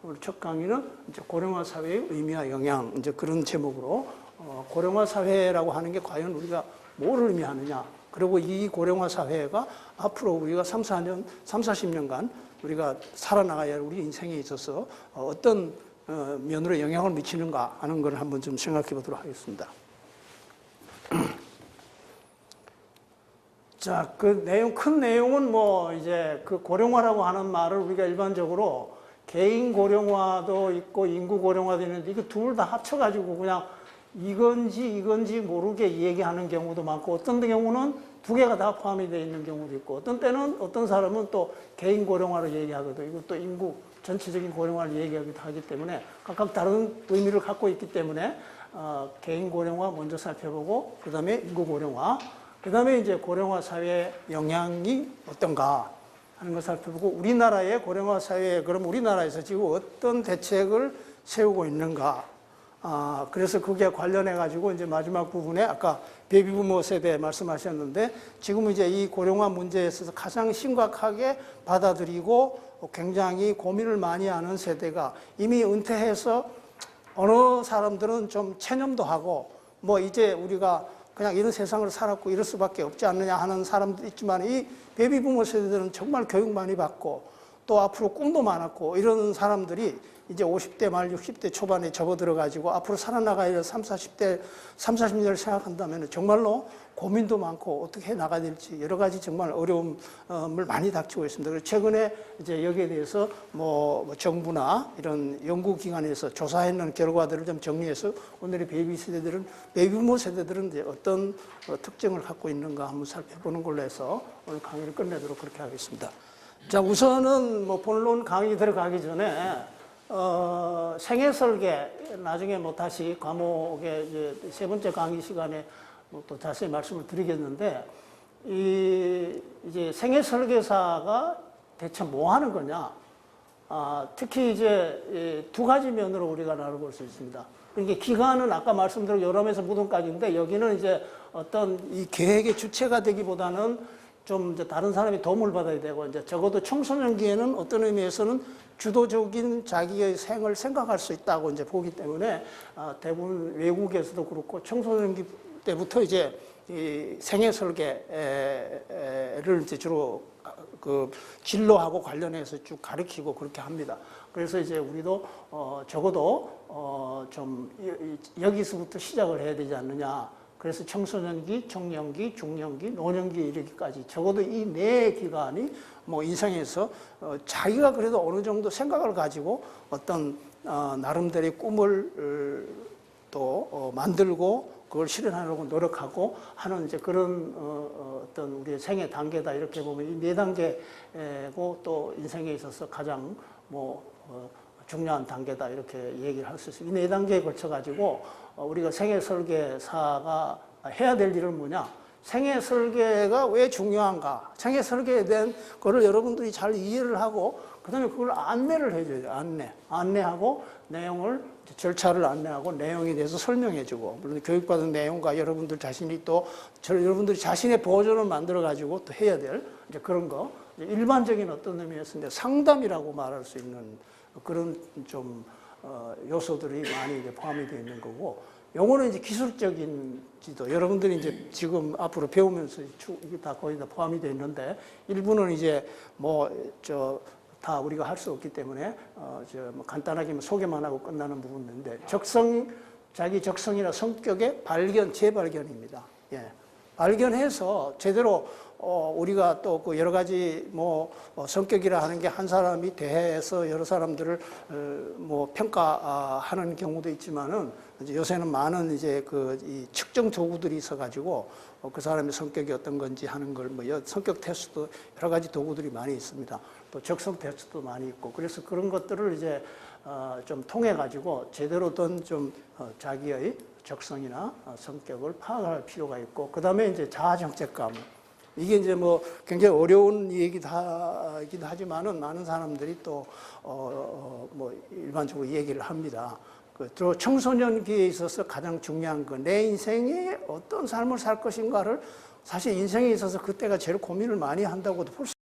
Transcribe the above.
오늘 첫 강의는 이제 고령화 사회의 의미와 영향, 이제 그런 제목으로 고령화 사회라고 하는 게 과연 우리가 뭘 의미하느냐. 그리고 이 고령화 사회가 앞으로 우리가 40년간 우리가 살아나가야 할 우리 인생에 있어서 어떤 면으로 영향을 미치는가 하는 걸 한번 좀 생각해 보도록 하겠습니다. 자, 큰 내용은 뭐 이제 그 고령화라고 하는 말을 우리가 일반적으로 개인 고령화도 있고 인구 고령화도 있는데 이거 둘 다 합쳐가지고 그냥 이건지 모르게 얘기하는 경우도 많고 어떤 경우는 두 개가 다 포함이 되어 있는 경우도 있고 어떤 때는 어떤 사람은 또 개인 고령화를 얘기하거든. 이것도 인구 전체적인 고령화를 얘기하기도 하기 때문에 각각 다른 의미를 갖고 있기 때문에 개인 고령화 먼저 살펴보고 그 다음에 인구 고령화 그 다음에 이제 고령화 사회의 영향이 어떤가 하는 걸 살펴보고 우리나라의 고령화 사회에 그럼 우리나라에서 지금 어떤 대책을 세우고 있는가 그래서 그게 관련해 가지고 이제 마지막 부분에 아까 베이비부모 세대 말씀하셨는데 지금 이제 이 고령화 문제에 있어서 가장 심각하게 받아들이고 굉장히 고민을 많이 하는 세대가 이미 은퇴해서 어느 사람들은 좀 체념도 하고 뭐 이제 우리가 그냥 이런 세상을 살았고 이럴 수밖에 없지 않느냐 하는 사람도 있지만 이 베이비부모 세대들은 정말 교육 많이 받고 또 앞으로 꿈도 많았고 이런 사람들이 이제 50대 말 60대 초반에 접어들어가지고 앞으로 살아나가야 할 40년을 생각한다면 정말로 고민도 많고 어떻게 나가야 될지 여러 가지 정말 어려움을 많이 닥치고 있습니다. 그래서 최근에 이제 여기에 대해서 뭐 정부나 이런 연구기관에서 조사했는 결과들을 좀 정리해서 오늘의 베이비부모 세대들은 이제 어떤 특징을 갖고 있는가 한번 살펴보는 걸로 해서 오늘 강의를 끝내도록 그렇게 하겠습니다. 자, 우선은 뭐 본론 강의 들어가기 전에 생애 설계 나중에 뭐 다시 과목의 이제 3번째 강의 시간에 뭐 또 자세히 말씀을 드리겠는데 이제 생애 설계사가 대체 뭐 하는 거냐? 특히 이제 2가지 면으로 우리가 나눠볼 수 있습니다. 그러니까 기간은 아까 말씀드린 여름에서 무덤까지인데 여기는 이제 어떤 이 계획의 주체가 되기보다는 좀 이제 다른 사람이 도움을 받아야 되고 이제 적어도 청소년기에는 어떤 의미에서는 주도적인 자기의 생을 생각할 수 있다고 이제 보기 때문에 대부분 외국에서도 그렇고 청소년기 때부터 이제 이 생애 설계를 이제 주로 그 진로하고 관련해서 쭉 가르치고 그렇게 합니다. 그래서 이제 우리도 적어도 좀 여기서부터 시작을 해야 되지 않느냐. 그래서 청소년기, 청년기, 중년기, 노년기 이르기까지 적어도 이 네 기간이 뭐 인생에서 자기가 그래도 어느 정도 생각을 가지고 어떤 나름대로의 꿈을 또 만들고 그걸 실현하려고 노력하고 하는 이제 그런 어떤 우리의 생애 단계다 이렇게 보면 이 네 단계고 또 인생에 있어서 가장 뭐 중요한 단계다 이렇게 얘기를 할 수 있어요. 이 네 단계에 걸쳐 가지고 우리가 생애 설계사가 해야 될 일은 뭐냐? 생애 설계가 왜 중요한가? 생애 설계에 대한 거를 여러분들이 잘 이해를 하고 그다음에 그걸 안내를 해줘야죠. 안내하고 내용을 절차를 안내하고 내용에 대해서 설명해주고 물론 교육받은 내용과 여러분들 자신이 또 여러분들이 자신의 버전을 만들어 가지고 또 해야 될 이제 그런 거 일반적인 어떤 의미에서 상담이라고 말할 수 있는 그런 좀 요소들이 많이 이제 포함이 되어 있는 거고, 요거는 이제 기술적인 지도, 여러분들이 이제 지금 앞으로 배우면서 이게 다 거의 다 포함이 되어 있는데, 일부는 이제 다 우리가 할 수 없기 때문에, 뭐 간단하게 소개만 하고 끝나는 부분인데, 자기 적성이나 성격의 재발견입니다. 예. 발견해서 제대로 우리가 또 그 여러 가지 성격이라 하는 게 한 사람이 대해서 여러 사람들을 평가하는 경우도 있지만은 이제 요새는 많은 이제 이 측정 도구들이 있어가지고 그 사람의 성격이 어떤 건지 하는 걸 성격 테스트도 여러 가지 도구들이 많이 있습니다. 또 적성 테스트도 많이 있고 그래서 그런 것들을 이제 좀 통해 가지고 제대로 된 좀 자기의 적성이나 성격을 파악할 필요가 있고, 그 다음에 이제 자아정체감. 이게 이제 굉장히 어려운 얘기이긴 하지만은 많은 사람들이 또, 일반적으로 얘기를 합니다. 또 청소년기에 있어서 가장 중요한 거, 내 인생에 어떤 삶을 살 것인가를 사실 인생에 있어서 그때가 제일 고민을 많이 한다고도 볼 수